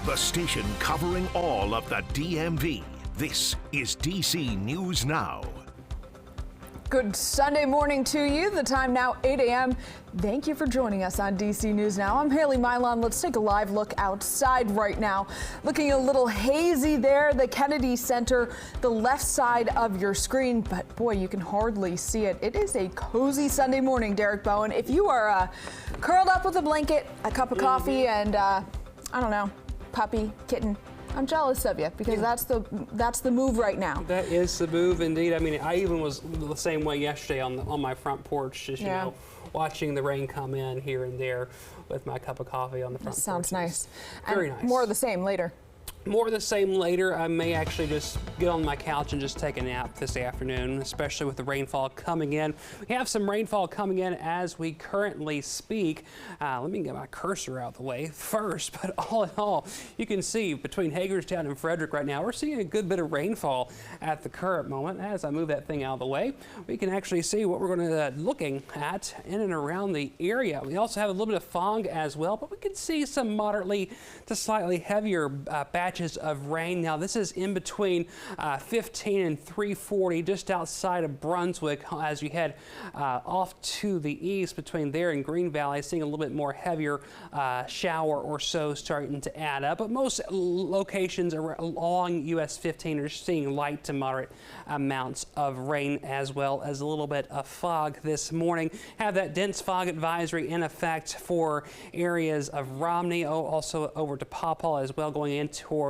the station covering all of the DMV. This is DC News Now. Good Sunday morning to you. The time now 8 a.m. Thank you for joining us on DC News Now. I'm Haley Mylon. Let's take a live look outside right now. Looking a little hazy there, the Kennedy Center, the left side of your screen, but boy, you can hardly see it. It is a cozy Sunday morning, Derek Bowen. If you are curled up with a blanket, a cup of coffee, and I don't know, puppy, kitten, I'm jealous of you because that's the move right now. That is the move indeed. I mean, I even was the same way yesterday on my front porch, just you know, watching the rain come in here and there with my cup of coffee on the front porch. Sounds nice. Very nice. nice. More of the same later. More of the same later. I may actually just get on my couch and just take a nap this afternoon, especially with the rainfall coming in. We have some rainfall coming in as we currently speak. Let me get my cursor out the way first, but all in all, you can see between Hagerstown and Frederick right now, we're seeing a good bit of rainfall at the current moment. As I move that thing out of the way, we can actually see what we're going to looking at in and around the area. We also have a little bit of fog as well, but we can see some moderately to slightly heavier batches of rain. Now this is in between 15 and 340 just outside of Brunswick as you head off to the east between there and Green Valley, seeing a little bit more heavier shower or so starting to add up, but most locations along US 15 are seeing light to moderate amounts of rain as well as a little bit of fog this morning. Have that dense fog advisory in effect for areas of Romney, also over to Paw as well, going in towards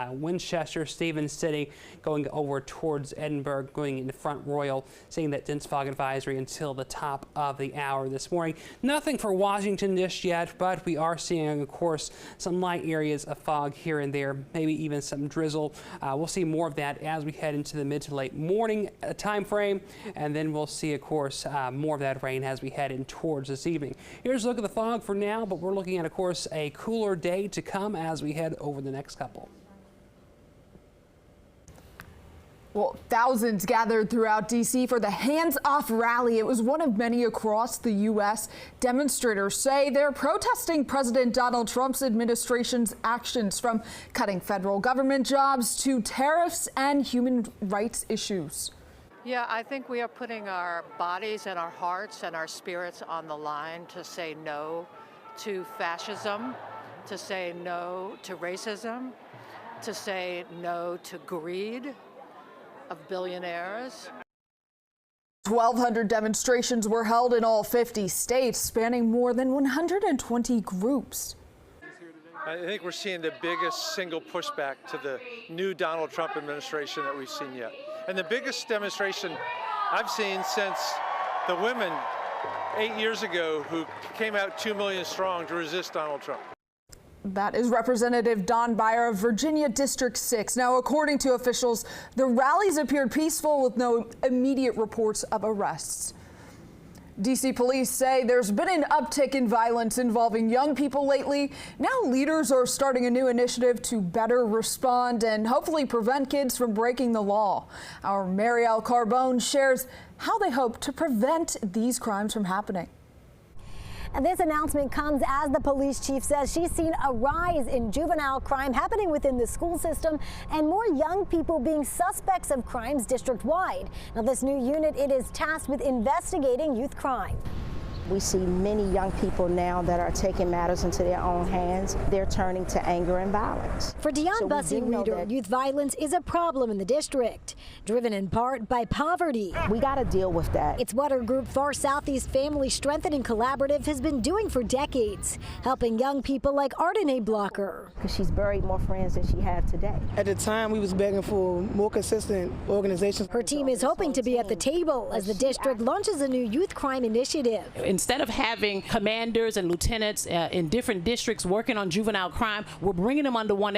Winchester, Stevens City, going over towards Edinburgh, going into Front Royal, seeing that dense fog advisory until the top of the hour this morning. Nothing for Washington just yet, but we are seeing, of course, some light areas of fog here and there, maybe even some drizzle. We'll see more of that as we head into the mid to late morning time frame, and then we'll see, of course, more of that rain as we head in towards this evening. Here's a look at the fog for now, but we're looking at, of course, a cooler day to come as we head over the next couple. Well, thousands gathered throughout D.C. for the Hands Off rally. It was one of many across the U.S. Demonstrators say they're protesting President Donald Trump's administration's actions, from cutting federal government jobs to tariffs and human rights issues. Yeah, I think we are putting our bodies and our hearts and our spirits on the line to say no to fascism, to say no to racism, to say no to greed of billionaires. 1,200 demonstrations were held in all 50 states, spanning more than 120 groups. I think we're seeing the biggest single pushback to the new Donald Trump administration that we've seen yet. And the biggest demonstration I've seen since the women 8 years ago who came out 2 million strong to resist Donald Trump. That is Representative Don Beyer of Virginia District 6. Now, according to officials, the rallies appeared peaceful with no immediate reports of arrests. D.C. police say there's been an uptick in violence involving young people lately. Now leaders are starting a new initiative to better respond and hopefully prevent kids from breaking the law. Our Marielle Carbone shares how they hope to prevent these crimes from happening. And this announcement comes as the police chief says she's seen a rise in juvenile crime happening within the school system and more young people being suspects of crimes district-wide. Now, this new unit, it is tasked with investigating youth crime. We see many young people now that are taking matters into their own hands. They're turning to anger and violence. For Dion Bussey-Reeder, youth violence is a problem in the district, driven in part by poverty. We got to deal with that. It's what her group Far Southeast Family Strengthening Collaborative has been doing for decades, helping young people like Ardenae Blocker. Because she's buried more friends than she had today. At the time, we was begging for more consistent organizations. Her team is hoping to be at the table as the district launches a new youth crime initiative. Instead of having commanders and lieutenants in different districts working on juvenile crime, we're bringing them under one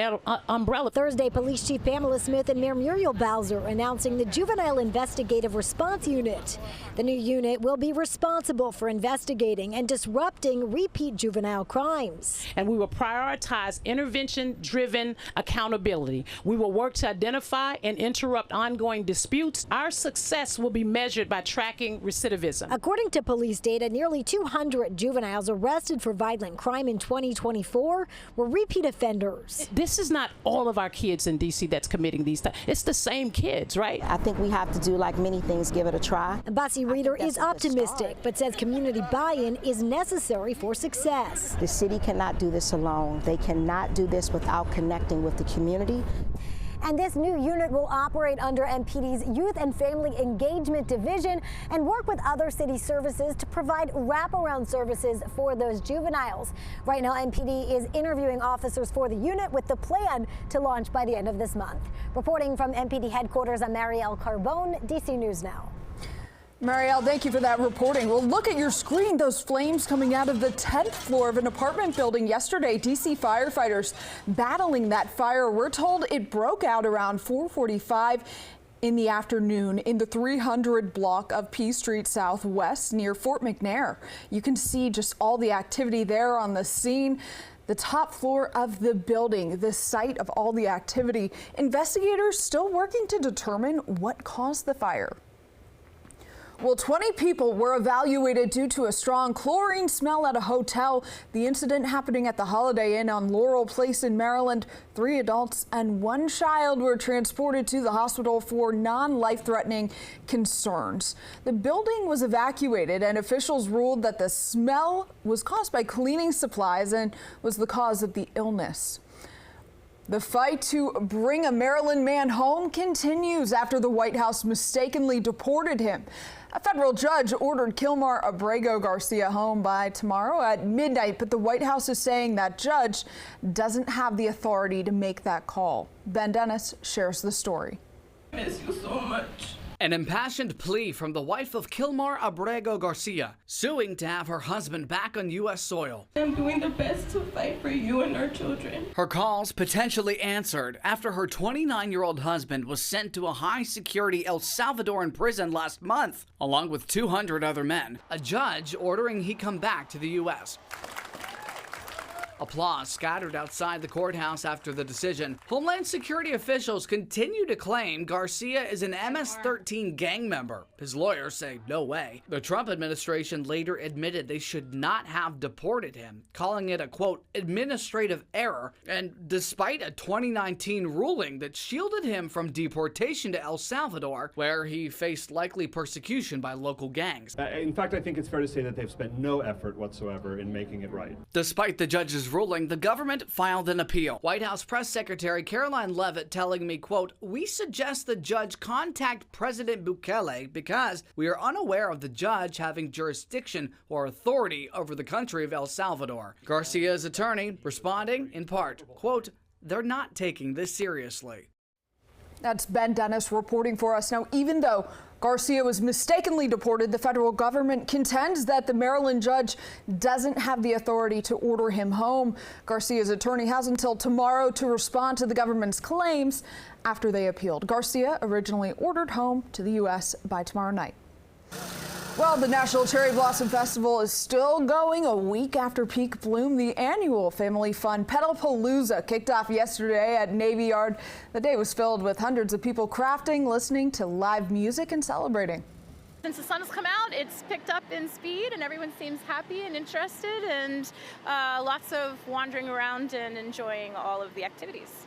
umbrella. Thursday, Police Chief Pamela Smith and Mayor Muriel Bowser announcing the Juvenile Investigative Response Unit. The new unit will be responsible for investigating and disrupting repeat juvenile crimes. And we will prioritize intervention-driven accountability. We will work to identify and interrupt ongoing disputes. Our success will be measured by tracking recidivism. According to police data, nearly Nearly 200 juveniles arrested for violent crime in 2024 were repeat offenders. This is not all of our kids in D.C. that's committing these things. It's the same kids, right? I think we have to do like many things, give it a try. Bassi Reeder is optimistic, but says community buy-in is necessary for success. The city cannot do this alone. They cannot do this without connecting with the community. And this new unit will operate under MPD's Youth and Family Engagement Division and work with other city services to provide wraparound services for those juveniles. Right now, MPD is interviewing officers for the unit with the plan to launch by the end of this month. Reporting from MPD headquarters, I'm Marielle Carbone, DC News Now. Marielle, thank you for that reporting. Well, look at your screen. Those flames coming out of the 10th floor of an apartment building yesterday. D.C. firefighters battling that fire. We're told it broke out around 4:45 in the afternoon in the 300 block of P Street Southwest near Fort McNair. You can see just all the activity there on the scene. The top floor of the building, the site of all the activity. Investigators still working to determine what caused the fire. Well, 20 people were evaluated due to a strong chlorine smell at a hotel. The incident happening at the Holiday Inn on Laurel Place in Maryland. 3 adults and 1 child were transported to the hospital for non-life-threatening concerns. The building was evacuated and officials ruled that the smell was caused by cleaning supplies and was the cause of the illness. The fight to bring a Maryland man home continues after the White House mistakenly deported him. A federal judge ordered Kilmar Abrego Garcia home by tomorrow at midnight, but the White House is saying that judge doesn't have the authority to make that call. Ben Dennis shares the story. I miss you so much. An impassioned plea from the wife of Kilmar Abrego Garcia, suing to have her husband back on U.S. soil. I'm doing the best to fight for you and our children. Her calls potentially answered after her 29-year-old husband was sent to a high-security El Salvadoran prison last month, along with 200 other men. A judge ordering he come back to the U.S. Applause scattered outside the courthouse after the decision. Homeland Security officials continue to claim Garcia is an MS-13 gang member. His lawyers say no way. The Trump administration later admitted they should not have deported him, calling it a, quote, administrative error. And despite a 2019 ruling that shielded him from deportation to El Salvador, where he faced likely persecution by local gangs. In fact, I think it's fair to say that they've spent no effort whatsoever in making it right. Despite the judge's ruling, the government filed an appeal. White House Press Secretary Caroline Leavitt telling me, quote, we suggest the judge contact President Bukele because we are unaware of the judge having jurisdiction or authority over the country of El Salvador. Garcia's attorney responding in part, quote, they're not taking this seriously. That's Ben Dennis reporting for us. Now, even though Garcia was mistakenly deported, the federal government contends that the Maryland judge doesn't have the authority to order him home. Garcia's attorney has until tomorrow to respond to the government's claims after they appealed. Garcia originally ordered home to the U.S. by tomorrow night. Well, the National Cherry Blossom Festival is still going a week after peak bloom. The annual family fun Petalpalooza kicked off yesterday at Navy Yard. The day was filled with hundreds of people crafting, listening to live music, and celebrating. Since the sun has come out, it's picked up in speed and everyone seems happy and interested, and lots of wandering around and enjoying all of the activities.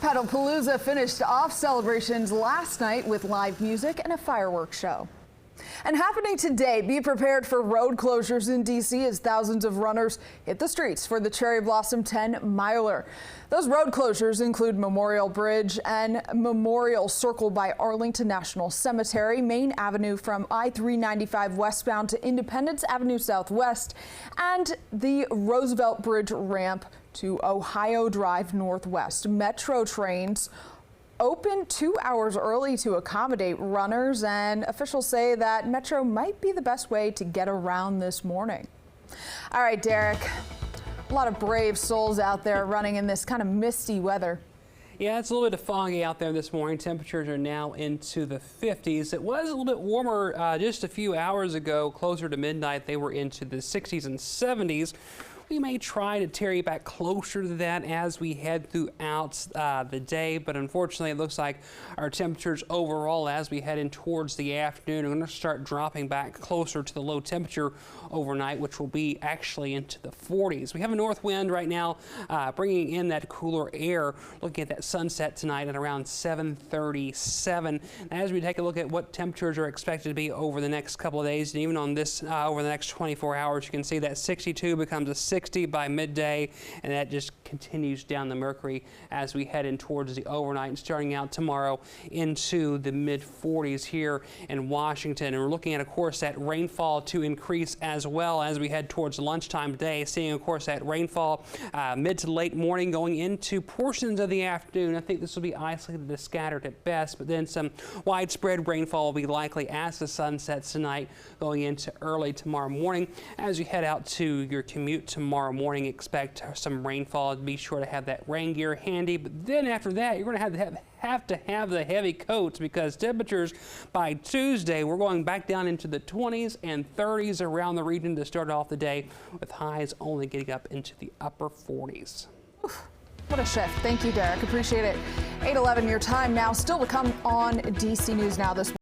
Petalpalooza finished off celebrations last night with live music and a fireworks show. And happening today, be prepared for road closures in D.C. as thousands of runners hit the streets for the Cherry Blossom 10-miler. Those road closures include Memorial Bridge and Memorial Circle by Arlington National Cemetery, Main Avenue from I-395 westbound to Independence Avenue Southwest, and the Roosevelt Bridge ramp to Ohio Drive Northwest. Metro trains opened 2 hours early to accommodate runners, and officials say that Metro might be the best way to get around this morning. All right, Derek, a lot of brave souls out there running in this kind of misty weather. Yeah, it's a little bit foggy out there this morning. Temperatures are now into the 50s. It was a little bit warmer just a few hours ago. Closer to midnight, they were into the 60s and 70s. We may try to tarry back closer to that as we head throughout the day, but unfortunately it looks like our temperatures overall as we head in towards the afternoon are going to start dropping back closer to the low temperature overnight, which will be actually into the 40s. We have a north wind right now bringing in that cooler air. Looking at that sunset tonight at around 7:37. As we take a look at what temperatures are expected to be over the next couple of days, and even on this over the next 24 hours, you can see that 62 becomes a 60 by midday, and that just continues down the mercury as we head in towards the overnight and starting out tomorrow into the mid 40s here in Washington. And we're looking at, of course, that rainfall to increase as well as we head towards lunchtime today, seeing, of course, that rainfall mid to late morning going into portions of the afternoon. I think this will be isolated to scattered at best, but then some widespread rainfall will be likely as the sun sets tonight going into early tomorrow morning. As you head out to your commute tomorrow morning, expect some rainfall. Be sure to have that rain gear handy, but then after that you're going to have to have the heavy coats, because temperatures by Tuesday we're going back down into the 20s and 30s around the region to start off the day, with highs only getting up into the upper 40s. What a shift. Thank you, Derek. Appreciate it. 8:11 your time now. Still to come on DC News Now this